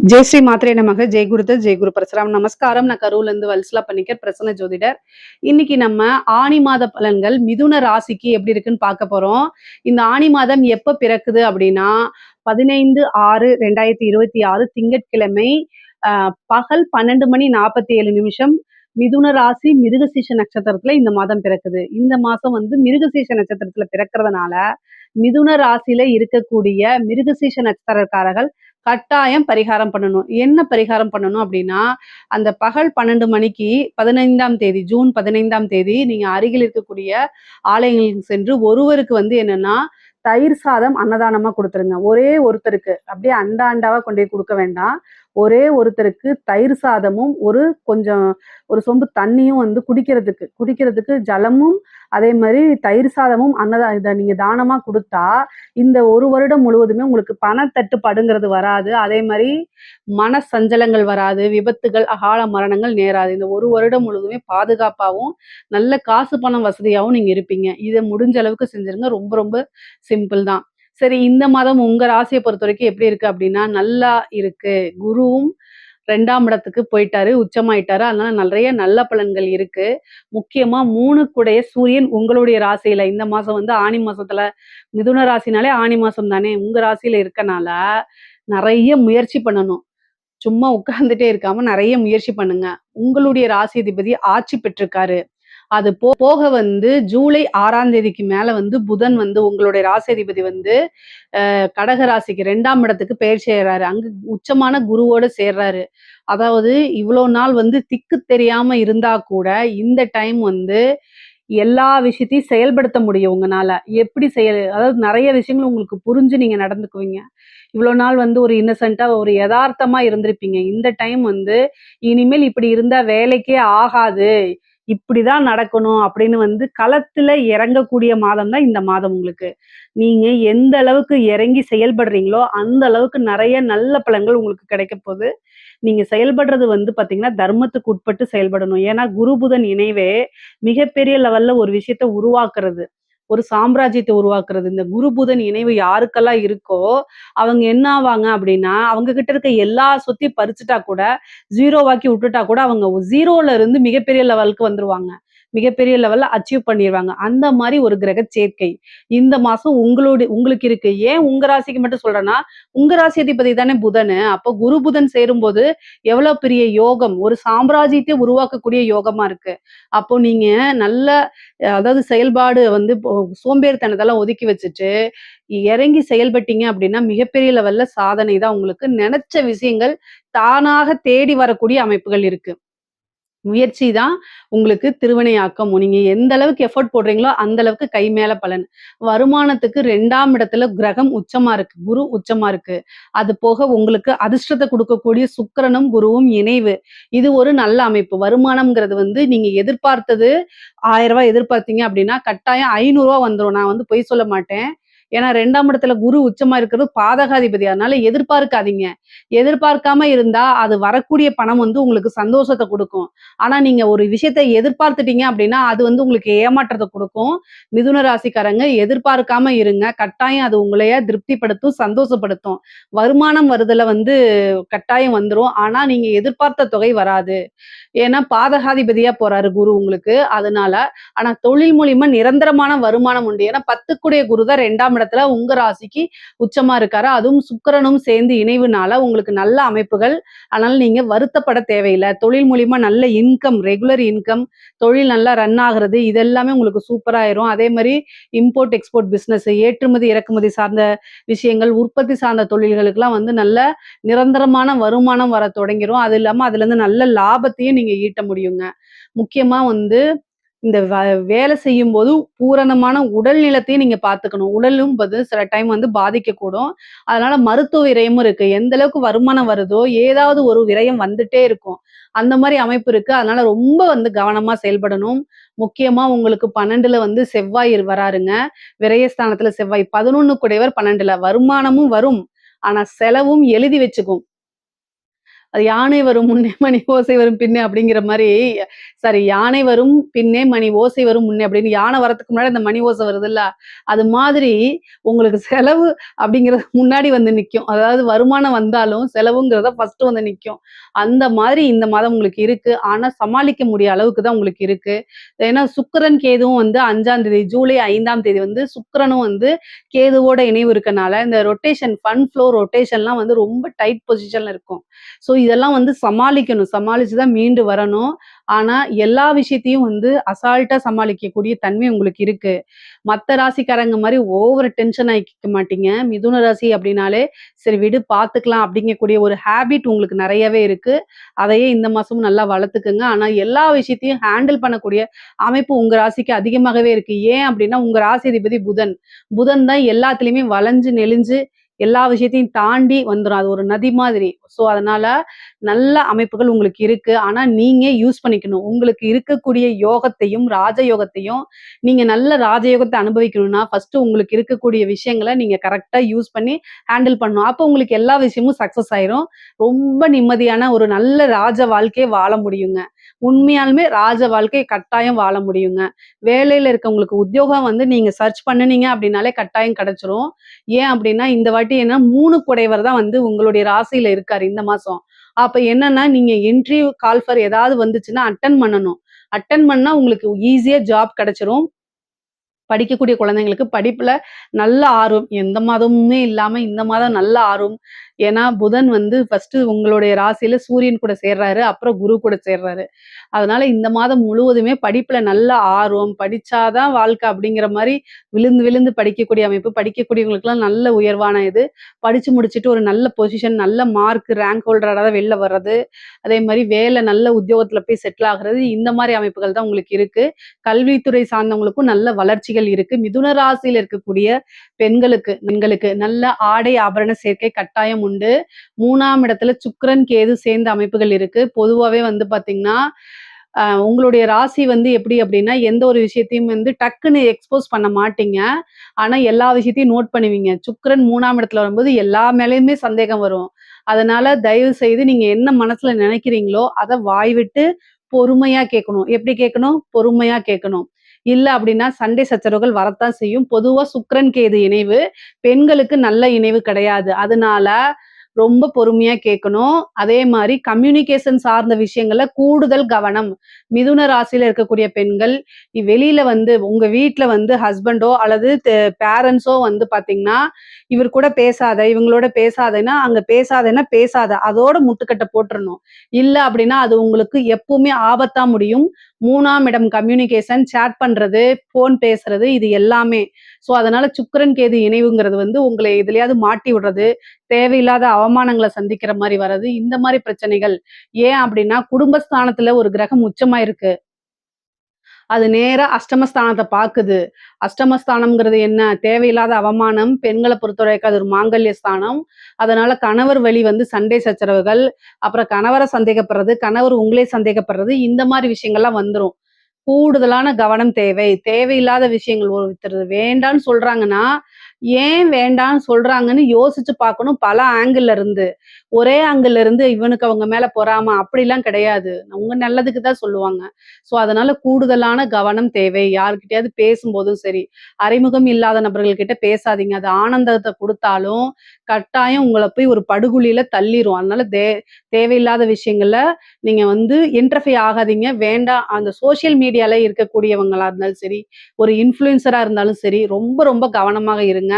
ஜெய் ஸ்ரீ மாத்ரே நமக. ஜெய் குருதத் ஜெய் குரு பரசுராம். நமஸ்காரம். நான் கரூர்ல இருந்து வல்சலா பண்ணிக்கர் பிரசன்ன ஜோதிடர். இன்னைக்கு நம்ம ஆனி மாத பலன்கள் மிதுன ராசிக்கு எப்படி இருக்குன்னு பார்க்க போறோம். இந்த ஆனி மாதம் எப்ப பிறக்குது அப்படின்னா 15/6/2026 திங்கட்கிழமை பகல் 12:47 மிதுன ராசி மிருகசீஷ நட்சத்திரத்துல இந்த மாதம் பிறக்குது. இந்த மாசம் வந்து மிருகசீஷ நட்சத்திரத்துல பிறக்கிறதுனால மிதுன ராசியில இருக்கக்கூடிய மிருகசீஷ நட்சத்திரக்காரர்கள் கட்டாயம் பரிகாரம் பண்ணணும். என்ன பரிகாரம் பண்ணணும் அப்படின்னா, அந்த பகல் 12 மணிக்கு 15ஆம் தேதி ஜூன் 15ஆம் தேதி நீங்க அருகில் இருக்கக்கூடிய ஆலயங்களுக்கு சென்று ஒருவருக்கு வந்து என்னன்னா, தயிர் சாதம் அன்னதானமா குடுத்துருங்க. ஒரே ஒருத்தருக்கு. அப்படியே அண்டா அண்டாவா கொண்டு போய் குடுக்க வேண்டாம். ஒரே ஒருத்தருக்கு தயிர் சாதமும், கொஞ்சம் ஒரு சொம்பு தண்ணியும் வந்து குடிக்கிறதுக்கு ஜலமும், அதே மாரி தயிர் சாதமும் இத நீங்க தானமா குடுத்தா, இந்த 1 வருடம் முழுவதுமே உங்களுக்கு பணத்தட்டுப்பாடுங்கிறது வராது. அதே மாரி மன சஞ்சலங்கள் வராது. விபத்துகள், அகால மரணங்கள் நேராது. இந்த 1 வருடம் முழுவதுமே பாதுகாப்பாவும், நல்ல காசு பணம் வசதியாவும் நீங்க இருப்பீங்க. இத முடிஞ்ச அளவுக்கு செஞ்சுருங்க. ரொம்ப ரொம்ப சிம்பிள் தான். சரி, இந்த மாதம் உங்க ராசிய பொறுத்தவரைக்கும் எப்படி இருக்கு அப்படின்னா, நல்லா இருக்கு. குருவும் 2ஆம் இடத்துக்கு போயிட்டாரு, உச்சமாயிட்டாரு. அதனால நெறைய நல்ல பலன்கள் இருக்கு. முக்கியமா 3 கூடைய சூரியன் உங்களுடைய ராசியில இந்த மாசம் வந்து ஆனி மாசத்துல மிதுன ராசினாலே ஆனி மாசம் தானே! உங்க ராசியில இருக்கனால, நெறைய முயற்சி பண்ணணும். சும்மா உட்கார்ந்துட்டே இருக்காம நெறைய முயற்சி பண்ணுங்க. உங்களுடைய ராசி அதிபதி ஆட்சி பெற்றிருக்காரு. அது போக வந்து ஜூலை 6ஆம் தேதிக்கு மேல வந்து புதன் வந்து உங்களுடைய ராசி அதிபதி வந்து கடக ராசிக்கு 2ஆம் இடத்துக்கு பெயர்ச்சி ஆயிறாரு. அங்க உச்சமான குருவோட சேர்றாரு. அதாவது இவ்வளோ நாள் வந்து திக்கு தெரியாம இருந்தா கூட, இந்த டைம் வந்து எல்லா விஷயத்தையும் செயல்படுத்த முடியும் உங்கனால. எப்படி அதாவது நெறைய விஷயங்கள் உங்களுக்கு புரிஞ்சு நீங்க நடந்துக்குவீங்க. இவ்வளோ நாள் வந்து ஒரு இன்னசென்ட்டா, ஒரு எதார்த்தமா இருந்திருப்பீங்க. இந்த டைம் வந்து இனிமேல் இப்படி இருந்தா வேலைக்கே ஆகாது. இப்படிதான் நடக்கணும் அப்படின்னு வந்து களத்துல இறங்கக்கூடிய மாதம் தான் இந்த மாதம் உங்களுக்கு. நீங்க எந்த அளவுக்கு இறங்கி செயல்படுறீங்களோ, அந்த அளவுக்கு நெறைய நல்ல பலன்கள் உங்களுக்கு கிடைக்கப்போது. நீங்க செயல்படுறது வந்து பார்த்தீங்கன்னா, தர்மத்துக்கு உட்பட்டு செயல்படணும். ஏன்னா, குரு, புதன் இணைவே மிகப்பெரிய லெவல்ல ஒரு விஷயத்த உருவாக்குறது. ஒரு சாம்ராஜ்யத்த உருவாக்குறது. இந்த குரு, புதன் இணைவு யாருக்கெல்லாம் இருக்கோ, அவங்க என்ன ஆவாங்க அப்படின்னா, அவங்க கிட்ட இருக்க எல்லா சொத்தையும் பறிச்சுட்டா கூட, 0 ஆக்கி விட்டுட்டா கூட, அவங்க 0ல இருந்து மிகப்பெரிய லெவலுக்கு வந்துருவாங்க. மிகப்பெரிய லெவல்ல அச்சீவ் பண்ணிருவாங்க. அந்த மாரி ஒரு கிரக சேர்க்கை. இந்த மாசம் உங்களுக்கு இருக்கு. ஏன் உங்க ராசிக்கு மட்டும் சொல்றேன்னா, உங்க ராசி அதிபதி தானே புதனு. அப்போ குரு, புதன் சேரும்போது எவ்வளோ பெரிய யோகம். ஒரு சாம்ராஜ்யத்தை உருவாக்கக்கூடிய யோகமா இருக்கு. அப்போ நீங்க நல்ல அதாவது செயல்பாடு வந்து இப்போ சோம்பேறித்தனத்தெல்லாம் ஒதுக்கி வச்சுட்டு, இறங்கி செயல்பட்டீங்க அப்படின்னா, மிகப்பெரிய லெவல்ல சாதனை தான் உங்களுக்கு. நெனச்ச விஷயங்கள் தானாக தேடி வரக்கூடிய அமைப்புகள் இருக்கு. முயற்சி தான் உங்களுக்கு திருவினையாக்கும். நீங்க எந்த அளவுக்கு எஃபோர்ட் போடுறீங்களோ, அந்த அளவுக்கு கை மேல பலன். வருமானத்துக்கு 2ஆம் இடத்துல கிரகம் உச்சமா இருக்கு. குரு உச்சமா இருக்கு. அது போக உங்களுக்கு அதிர்ஷ்டத்த குடுக்கக்கூடிய சுக்கிரனும், குருவும் இணைவு. இது ஒரு நல்ல அமைப்பு. வருமானம்ங்கிறது வந்து நீங்க எதிர்பார்த்தது ரூ. 1000 எதிர்பார்த்தீங்க அப்படின்னா, கட்டாயம் ரூ. 500 வந்துரும். நான் வந்து பொய் சொல்ல மாட்டேன். ஏன்னா 2ஆம் இடத்துல குரு உச்சமா இருக்கிறது பாதகாதிபதி. அதனால எதிர்பார்க்காதீங்க. எதிர்பார்க்காம இருந்தா, அது வரக்கூடிய பணம் வந்து உங்களுக்கு சந்தோஷத்த குடுக்கும். ஆனா நீங்க ஒரு விஷயத்த எதிர்பார்த்துட்டீங்க அப்படின்னா, அது வந்து உங்களுக்கு ஏமாற்றத்த குடுக்கும். மிதுன ராசிக்காரங்க எதிர்பார்க்காம இருங்க. கட்டாயம் அது உங்களைய திருப்திப்படுத்தும், சந்தோஷப்படுத்தும். வருமானம் வருதுல வந்து கட்டாயம் வந்துரும். ஆனா நீங்க எதிர்பார்த்த தொகை வராது. ஏன்னா பாதகாதிபதியா போறாரு குரு உங்களுக்கு. அதனால ஆனா தொழில் மூலியமா நிரந்தரமான வருமானம் உண்டு. ஏன்னா 10க்குடைய குரு தான் 2ஆம் இடத்துல உங்க ராசிக்கு உச்சமா இருக்காரு. அதுவும் சுக்கிரனும் சேர்ந்து இணைவுனால உங்களுக்கு நல்ல அமைப்புகள். அதனால நீங்க வருத்தப்பட தேவையில்ல. தொழில் மூலியமா நல்ல இன்கம், ரெகுலர் இன்கம், தொழில் நல்லா ரன் ஆகுறது, இது எல்லாமே உங்களுக்கு சூப்பரா ஆயிரும். அதே மாரி இம்போர்ட், எக்ஸ்போர்ட் பிசினஸ், ஏற்றுமதி, இறக்குமதி சார்ந்த விஷயங்கள், உற்பத்தி சார்ந்த தொழில்களுக்கெல்லாம் வந்து நல்ல நிரந்தரமான வருமானம் வர தொடங்கிரும். அது இல்லாம அதுலேருந்து நல்ல லாபத்தையும் நீங்க ஈட்ட முடியுங்க. முக்கியமா வந்து இந்த வேலை செய்யும்போது பூரணமான உடல் நிலத்தையும் நீங்க பார்த்துக்கணும். உடலும் சில டைம் வந்து பாதிக்கக்கூடும். அதனால மருத்துவ விரயமும் இருக்கு. எந்த அளவுக்கு வருமானம் வருதோ, ஏதாவது ஒரு விரயம் வந்துட்டே இருக்கும். அந்த மாரி அமைப்பு இருக்கு. அதனால ரொம்ப வந்து கவனமா செயல்படணும். முக்கியமா உங்களுக்கு 12ல வந்து செவ்வாய் வராருங்க. விரயஸ்தானத்துல செவ்வாய் 11 கூடையவர் 12ல. வருமானமும் வரும். ஆனா செலவும் எழுதி வச்சுக்கும். அது யானை வரும் முன்னே மணி ஓசை வரும் பின்னே அப்படிங்கிற மாரி, சாரி யானை வரும் பின்னே மணி ஓசை வரும் முன்னே அப்படின்னு யானை வரதுக்கு முன்னாடி அந்த மணி ஓசை வருதுல்ல, அது மாதிரி உங்களுக்கு செலவு அப்படிங்கிறது முன்னாடி வந்து நிக்கும். அதாவது வருமானம் வந்தாலும் செலவுங்கிறத ஃபர்ஸ்ட்டு வந்து நிக்கும். அந்த மாதிரி இந்த மாதம் உங்களுக்கு இருக்கு. ஆனா சமாளிக்க முடிய அளவுக்கு தான் உங்களுக்கு இருக்கு. ஏன்னா சுக்கிரன், கேதுவும் வந்து 5ஆம் தேதி ஜூலை 5ஆம் தேதி வந்து சுக்கிரனும் வந்து கேதுவோட இணைவு இருக்கனால, இந்த ரொட்டேஷன் ஃபண்ட் ஃப்ளோ ரொட்டேஷன்லாம் வந்து ரொம்ப டைட் பொசிஷன்ல இருக்கும். ஸோ இதெல்லாம் வந்து சமாளிக்கணும். சமாளிச்சு தான் மீண்டு வரணும். ஆனா எல்லா விஷயத்தையும் வந்து அசால்ட்டா சமாளிக்கக்கூடிய தன்மை உங்களுக்கு இருக்கு. மத்த ராசிக்காரங்க மாரி ஓவர் டென்ஷன் ஆயிக்க மாட்டீங்க. மிதுன ராசி அப்படின்னாலே, சரி விடு பார்த்துக்கலாம் அப்படிங்கக்கூடிய ஒரு ஹேபிட் உங்களுக்கு நெறையவே இருக்கு. அதையே இந்த மாசமும் நல்லா வளர்த்துக்கங்க. ஆனா எல்லா விஷயத்தையும் ஹேண்டில் பண்ணக்கூடிய அமைப்பு உங்க ராசிக்கு அதிகமாகவே இருக்கு. ஏன் அப்படின்னா, உங்க ராசி அதிபதி புதன். புதன் தான் எல்லாத்துலயுமே வளைஞ்சு, நெளிஞ்சு எல்லா விஷயத்தையும் தாண்டி வந்துரும். அது ஒரு நதி மாதிரி. ஸோ அதனால நல்ல அமைப்புகள் உங்களுக்கு இருக்கு. ஆனா நீங்க யூஸ் பண்ணிக்கணும். உங்களுக்கு இருக்கக்கூடிய யோகத்தையும், ராஜயோகத்தையும் நீங்க நல்ல ராஜயோகத்த அனுபவிக்கணும்னா, ஃபர்ஸ்ட்டு உங்களுக்கு இருக்கக்கூடிய விஷயங்கள நீங்க கரெக்ட்டா யூஸ் பண்ணி ஹேண்டில் பண்ணணும். அப்போ உங்களுக்கு எல்லா விஷயமும் சக்சஸ் ஆயிரும். ரொம்ப நிம்மதியான ஒரு நல்ல ராஜ வாழ்க்கைய வாழ முடியுங்க. உண்மையாலுமே ராஜ வாழ்க்கை கட்டாயம் வாழ முடியுங்க. வேலையில இருக்கவங்களுக்கு உத்தியோகம் வந்து நீங்க சர்ச் பண்ணுனீங்க அப்படின்னாலே கட்டாயம் கிடைச்சிரும். ஏன் அப்படின்னா, இந்த வாட்டி என்ன 3 குடைவர் தான் வந்து உங்களுடைய ராசியில இருக்காரு இந்த மாசம். அப்ப என்னன்னா, நீங்க இன்டர்வியூ கால் ஃபார் ஏதாவது வந்துச்சுன்னா அட்டெண்ட் பண்ணணும். அட்டெண்ட் பண்ணா உங்களுக்கு ஈஸியா ஜாப் கிடைச்சிரும். படிக்கக்கூடிய குழந்தைங்களுக்கு படிப்புல நல்ல ஆர்வம். எந்த மாதமுமே இல்லாம இந்த மாதம் நல்ல ஆர்வம். ஏன்னா, புதன் வந்து ஃபர்ஸ்ட்டு உங்களுடைய ராசியில சூரியன் கூட சேர்றாரு. அப்புறம் குரு கூட சேர்றாரு. அதனால இந்த மாதம் முழுவதுமே படிப்புல நல்ல ஆர்வம். படிச்சா தான் வாழ்க்கை அப்படிங்கிற மாரி விழுந்து விழுந்து படிக்கக்கூடிய அமைப்பு. படிக்கக்கூடியவங்களுக்கெல்லாம் நல்ல உயர்வான இது. படிச்சு முடிச்சுட்டு ஒரு நல்ல பொசிஷன், நல்ல மார்க், ரேங்க் ஹோல்டரா தான் வெளில வர்றது. அதே மாரி வேலை நல்ல உத்தியோகத்துல போய் செட்டில் ஆகுறது. இந்த மாரி அமைப்புகள் தான் உங்களுக்கு இருக்கு. கல்வித்துறை சார்ந்தவங்களுக்கும் நல்ல வளர்ச்சிகள் இருக்கு. மிதுன ராசியில இருக்கக்கூடிய பெண்களுக்கு பெண்களுக்கு நல்ல ஆடை ஆபரண சேர்க்கை கட்டாயம் உண்டு. 3ஆம் இடத்துல சுக்கிரன், கேது சேர்ந்த அமைப்புகள் இருக்கு. பொதுவாவே வந்து பார்த்தீங்கன்னா, உங்களுடைய ராசி வந்து எப்படி அப்படின்னா, எந்த ஒரு விஷயத்தையும் வந்து டக்குன்னு எக்ஸ்போஸ் பண்ண மாட்டீங்க. ஆனா, எல்லா விஷயத்தையும் நோட் பண்ணுவீங்க. சுக்கிரன் 3ஆம் இடத்துல வரும்போது எல்லா மேலயுமே சந்தேகம் வரும். அதனால தயவு செய்து நீங்க என்ன மனசுல நினைக்கிறீங்களோ, அத வாய் விட்டு பொறுமையா கேட்கணும். எப்படி கேட்கணும்? பொறுமையா கேட்கணும். இல்ல அப்படின்னா சண்டை சச்சரவுகள் வரத்தான் செய்யும். பொதுவா சுக்கிரன், கேது இணைவு பெண்களுக்கு நல்ல இணைவு கிடையாது. அதனால ரொம்ப பொறுமையா கேட்கணும். அதே மாரி கம்யூனிகேஷன் சார்ந்த விஷயங்கள்ல கூடுதல் கவனம். மிதுன ராசியில இருக்கக்கூடிய பெண்கள், வெளியில வந்து உங்க வீட்ல வந்து ஹஸ்பண்டோ அல்லது பேரண்ட்ஸோ வந்து பார்த்தீங்கன்னா, இவர் கூட பேசாத, இவங்களோட பேசாதன்னா, அங்க பேசாதன்னா பேசாத. அதோட முட்டுக்கட்ட போட்டுறணும். இல்ல அப்படின்னா, அது உங்களுக்கு எப்பவுமே ஆபத்தா முடியும். 3ஆம் இடம் கம்யூனிகேஷன், சேட் பண்றது, ஃபோன் பேசுறது இது எல்லாமே. ஸோ அதனால சுக்கிரன், கேது இணைவுங்கிறது வந்து உங்கள எதுலயாவது மாட்டி விடுறது, தேவையில்லாத அவமானங்கள சந்திக்கிற மாரி வர்றது, இந்த மாரி பிரச்சனைகள். ஏன் அப்டின்னா, குடும்பஸ்தானத்துல ஒரு கிரகம் உச்சமா இருக்கு. அது நேரா அஷ்டமஸ்தானத்த பாக்குது. அஷ்டமஸ்தானம்ங்கிறது என்ன? தேவையில்லாத அவமானம். பெண்கள பொறுத்தவரைக்கும் அது ஒரு மாங்கல்ய ஸ்தானம். அதனால கணவர் வழி வந்து சண்டை சச்சரவுகள், அப்புறம் கணவர சந்தேகப்படுறது, கணவர் உங்களே சந்தேகப்படுறது, இந்த மாரி விஷயங்கள்லாம் வந்துரும். கூடுதலான கவனம் தேவை. தேவையில்லாத விஷயங்கள் ஒருத்தர் வேண்டான்னு சொல்றாங்கன்னா, ஏன் வேண்டான்னு சொல்றாங்கன்னு யோசிச்சு பார்க்கணும் பல ஆங்கிள்ல இருந்து. ஒரே ஆங்கிள்ல இருந்து இவனுக்கு அவங்க மேல பொறாம அப்படிலாம் கிடையாது. உங்க நல்லதுக்கு தான் சொல்லுவாங்க. ஸோ அதனால கூடுதலான கவனம் தேவை. யார்கிட்டயாவது பேசும்போதும் சரி, அறிமுகம் இல்லாத நபர்கள் கிட்ட பேசாதீங்க. அது ஆனந்தத்த குடுத்தாலும், கட்டாயம் உங்கள போய் ஒரு படுகுழியில தள்ளிரும். அதனால தேவையில்லாத விஷயங்கள்ல நீங்க வந்து இன்டர்ஃபியர் ஆகாதீங்க. வேண்டாம். அந்த சோசியல் மீடியால இருக்கக்கூடியவங்களா இருந்தாலும் சரி, ஒரு இன்ஃப்ளூயன்சரா இருந்தாலும் சரி, ரொம்ப ரொம்ப கவனமாக இருங்க.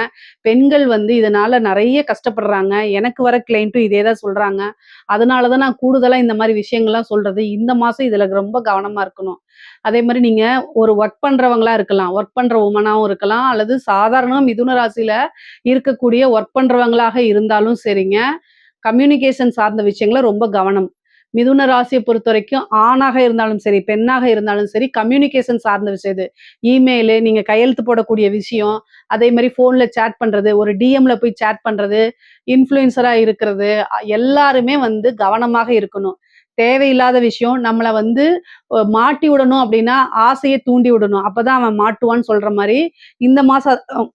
பெண்கள் வந்து இதனால நெறைய கஷ்டப்படுறாங்க. எனக்கு வர கிளையன்ட்டும் இதே தான் சொல்றாங்க. அதனால தான் நான் கூடுதலா இந்த மாரி விஷயங்கள்லாம் சொல்றது. இந்த மாசம் இதுல ரொம்ப கவனமா இருக்கணும். அதே மாரி நீங்க ஒரு வொர்க் பண்றவங்களா இருக்கலாம். வொர்க் பண்ற வுமனாவும் இருக்கலாம். அல்லது சாதாரண மிதுன ராசியில இருக்கக்கூடிய வொர்க் பண்றவங்களாக இருந்தாலும் சரிங்க. கம்யூனிகேஷன் சார்ந்த விஷயங்கள ரொம்ப கவனம். மிதுன ராசிய பொறுத்தவரைக்கும் ஆணாக இருந்தாலும் சரி, பெண்ணாக இருந்தாலும் சரி, கம்யூனிகேஷன் சார்ந்த விஷயம் இது. இமெயிலு, நீங்க கையெழுத்து போடக்கூடிய விஷயம், அதே மாரி ஃபோன்ல சேட் பண்றது, ஒரு டிஎம்ல போய் சேட் பண்றது, இன்ஃப்ளூயன்சரா இருக்கிறது, எல்லாருமே வந்து கவனமாக இருக்கணும். தேவையில்லாத விஷயம் நம்மள வந்து மாட்டி விடணும் அப்டின்னா, ஆசைய தூண்டி விடணும். அப்பதான் அவன் மாட்டுவான்னு சொல்ற மாரி, இந்த மாசம்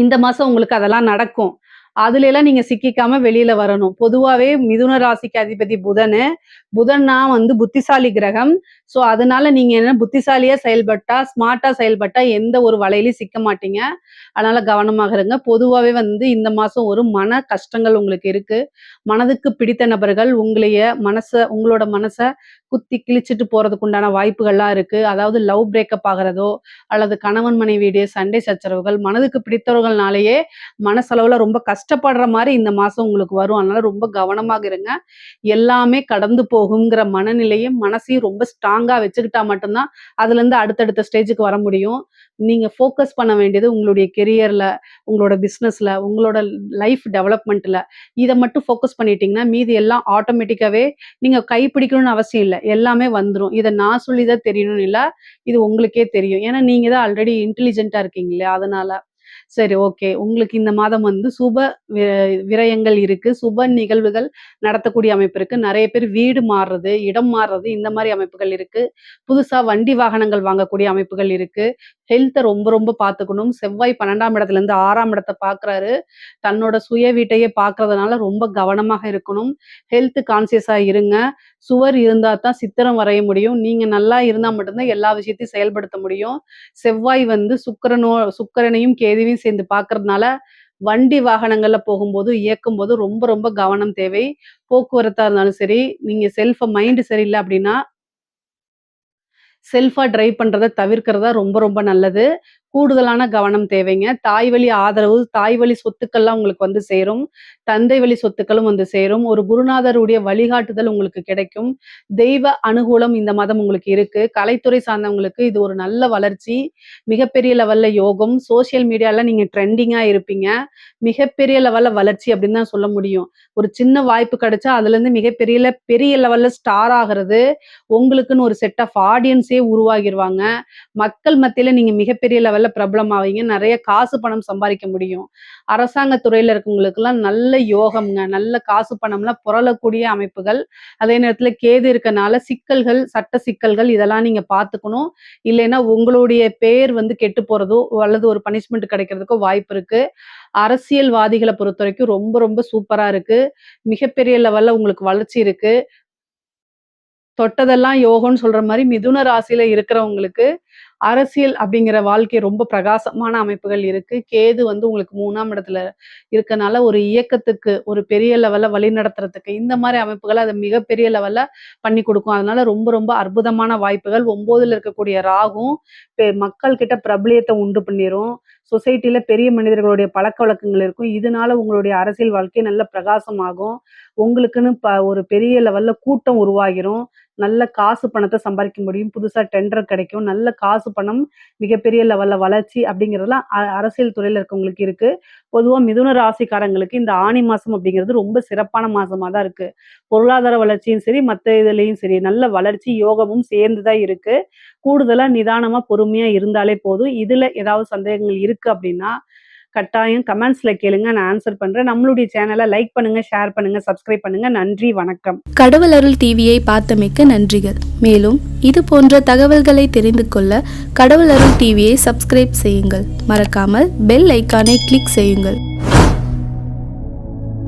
இந்த மாசம் உங்களுக்கு அதெல்லாம் நடக்கும். அதுலலாம் நீங்க சிக்கிக்காம வெளியில வரணும். பொதுவாவே மிதுன ராசிக்கு அதிபதி புதனு. புதன்னா வந்து புத்திசாலி கிரகம். ஸோ அதனால நீங்க என்ன புத்திசாலியா செயல்பட்டா, ஸ்மார்ட்டா செயல்பட்டா எந்த ஒரு வலையிலயும் சிக்க மாட்டீங்க. அதனால கவனமாக இருங்க. பொதுவாவே வந்து இந்த மாசம் ஒரு மன கஷ்டங்கள் உங்களுக்கு இருக்கு. மனதுக்கு பிடித்த நபர்கள் உங்களோட மனச குத்தி கிழிச்சிட்டு போறதுக்கு உண்டான வாய்ப்புகள்லாம் இருக்கு. அதாவது லவ் பிரேக்கப் ஆகுறதோ, அல்லது கணவன் மனைவியிடையே சண்டை சச்சரவுகள், மனதுக்கு பிடித்தவர்கள்னாலேயே மனசளவுல ரொம்ப கஷ்டப்படுற மாரி இந்த மாசம் உங்களுக்கு வரும். அதனால ரொம்ப கவனமாக இருங்க. எல்லாமே கடந்து போகுங்கிற மனநிலையும், மனசையும் ரொம்ப ஸ்ட்ராங்கா வச்சுக்கிட்டா மட்டும் தான், அதுலருந்து அடுத்தடுத்த ஸ்டேஜுக்கு வர முடியும். நீங்க ஃபோக்கஸ் பண்ண வேண்டியது உங்களுடைய கெரியர்ல, உங்களோட பிசினஸ்ல, உங்களோட லைஃப் டெவலப்மென்ட்ல. இத மட்டும் ஃபோக்கஸ் பண்ணிட்டீங்கன்னா, மீதி எல்லாம் ஆட்டோமேட்டிக்காவே நீங்க கைப்பிடிக்கணும்னு அவசியம் இல்ல. எல்லாமே வந்துரும். இத நான் சொல்லி தான் தெரியணும்னு இல்ல. இது உங்களுக்கே தெரியும். ஏன்னா, நீங்க தான் ஆல்ரெடி இன்டெலிஜென்ட்டா இருக்கீங்க இல்லையா? அதனால. சரி, ஓகே. உங்களுக்கு இந்த மாதம் வந்து சுப வி விரயங்கள் இருக்கு. சுப நிகழ்வுகள் நடத்தக்கூடிய அமைப்பு இருக்கு. நெறைய பேர் வீடு மாறுறது, இடம் மாறுறது இந்த மாரி அமைப்புகள் இருக்கு. புதுசா வண்டி வாகனங்கள் வாங்கக்கூடிய அமைப்புகள் இருக்கு. ஹெல்த்த ரொம்ப ரொம்ப பார்த்துக்கணும். செவ்வாய் 12ஆம் இடத்துலருந்து 6ஆம் இடத்த பார்க்குறாரு. தன்னோட சுய வீட்டையே பார்க்கறதுனால ரொம்ப கவனமாக இருக்கணும். ஹெல்த் கான்ஷியஸா இருங்க. சுவர் இருந்தா தான் சித்திரம் வரைய முடியும். நீங்க நல்லா இருந்தா மட்டும் தான் எல்லா விஷயத்தையும் செயல்படுத்த முடியும். செவ்வாய் வந்து சுக்கிரனையும் கேதுவையும் சேர்ந்து பார்க்கறதுனால, வண்டி வாகனங்கள்ல போகும்போது, இயக்கும்போது ரொம்ப ரொம்ப கவனம் தேவை. போக்குவரத்தா இருந்தாலும் சரி, நீங்க மைண்ட் சரியில்ல அப்படின்னா செல்ஃபா டிரைவ் பண்றத தவிர்க்கிறதா ரொம்ப ரொம்ப நல்லது. கூடுதலான கவனம் தேவைங்க. தாய் வழி ஆதரவு, தாய் வழி சொத்துக்கள்லாம் உங்களுக்கு வந்து சேரும். தந்தை வழி சொத்துக்களும் வந்து சேரும். ஒரு குருநாதருடைய வழிகாட்டுதல் உங்களுக்கு கிடைக்கும். தெய்வ அனுகூலம் இந்த மாதம் உங்களுக்கு இருக்கு. கலைத்துறை சார்ந்தவங்களுக்கு இது ஒரு நல்ல வளர்ச்சி. மிகப்பெரிய லெவல்ல யோகம். சோசியல் மீடியால நீங்க ட்ரெண்டிங்கா இருப்பீங்க. மிகப்பெரிய லெவல்ல வளர்ச்சி அப்படின்னு தான் சொல்ல முடியும். ஒரு சின்ன வாய்ப்பு கிடைச்சா அதுலேருந்து பெரிய லெவல்ல ஸ்டார் ஆகுறது, உங்களுக்குன்னு ஒரு செட் ஆஃப் ஆடியன்ஸே உருவாகிருவாங்க. மக்கள் மத்தியில நீங்க மிகப்பெரிய லெவல்ல பிரபலம் ஆவீங்க. நெறைய காசு, பணம் சம்பாரிக்க முடியும். அரசாங்க துறையில இருக்கவங்களுக்கெல்லாம் நல்ல யோகம்ங்க. நல்ல காசு, பணம்லாம் புரளக்கூடிய அமைப்புகள். அதே நேரத்தில கேது இருக்கனால சிக்கல்கள், சட்ட சிக்கல்கள் இதெல்லாம் நீங்க பார்த்துக்கணும். இல்லைன்னா உங்களுடைய பேர் வந்து கெட்டு போறதோ, அல்லது ஒரு பனிஷ்மென்ட் கிடைக்கிறதுக்கோ வாய்ப்பு இருக்கு. அரசியல்வாதிகள பொறுத்தவரைக்கும் ரொம்ப ரொம்ப சூப்பரா இருக்கு. மிகப்பெரிய லெவல்ல உங்களுக்கு வளர்ச்சி இருக்கு. தொட்டதெல்லாம் யோகம்ன்னு சொல்ற மாரி மிதுன ராசியில இருக்கிறவங்களுக்கு, அரசியல் அப்படிங்கிற வாழ்க்கை ரொம்ப பிரகாசமான அமைப்புகள் இருக்கு. கேது வந்து உங்களுக்கு 3ஆம் இடத்துல இருக்கனால, ஒரு இயக்கத்துக்கு, ஒரு பெரிய லெவல்ல வழிநடத்துறதுக்கு, இந்த மாரி அமைப்புகள அது மிகப்பெரிய லெவல்ல பண்ணி குடுக்கும். அதனால ரொம்ப ரொம்ப அற்புதமான வாய்ப்புகள். 9ல இருக்கக்கூடிய ராகும், மக்கள் கிட்ட பிரபலியத்த உண்டு பண்ணிரும். சொசைட்டில பெரிய மனிதர்களுடைய பழக்கவழக்கங்கள் இருக்கும். இதனால உங்களுடைய அரசியல் வாழ்க்கை நல்ல பிரகாசமாகும். உங்களுக்குன்னு ஒரு பெரிய லெவல்ல கூட்டம் உருவாகிரும். நல்ல காசு பணத்த சம்பாரிக்க முடியும். புதுசா டெண்டர் கிடைக்கும். நல்ல காசு பணம், மிகப்பெரிய லெவல்ல வளர்ச்சி அப்படிங்கிறதெல்லாம் அரசியல் துறையில இருக்கவங்களுக்கு இருக்கு. பொதுவா மிதுன ராசிக்காரங்களுக்கு இந்த ஆனி மாசம் அப்படிங்கிறது ரொம்ப சிறப்பான மாசமா தான் இருக்கு. பொருளாதார வளர்ச்சியும் சரி, மத்த இதுலயும் சரி, நல்ல வளர்ச்சி, யோகமும் சேர்ந்து தான் இருக்கு. கூடுதலா நிதானமா, பொறுமையா இருந்தாலே போதும். இதுல ஏதாவது சந்தேகங்கள் இருக்கு அப்படின்னா, கட்டாயம் கமெண்ட்ஸ்ல கேளுங்க. நான் ஆன்சர் பண்றேன். நம்மளுடைய சேனல லைக் பண்ணுங்க, ஷேர் பண்ணுங்க, சப்ஸ்கிரைப் பண்ணுங்க. நன்றி, வணக்கம். கடவுள் அருள் டிவியை பார்த்தமைக்க நன்றிகள். மேலும் இது போன்ற தகவல்களை தெரிந்து கொள்ள கடவுள் அருள் டிவியை சப்ஸ்கிரைப் செய்யுங்கள். மறக்காமல் பெல் ஐக்கானை கிளிக் செய்யுங்கள்.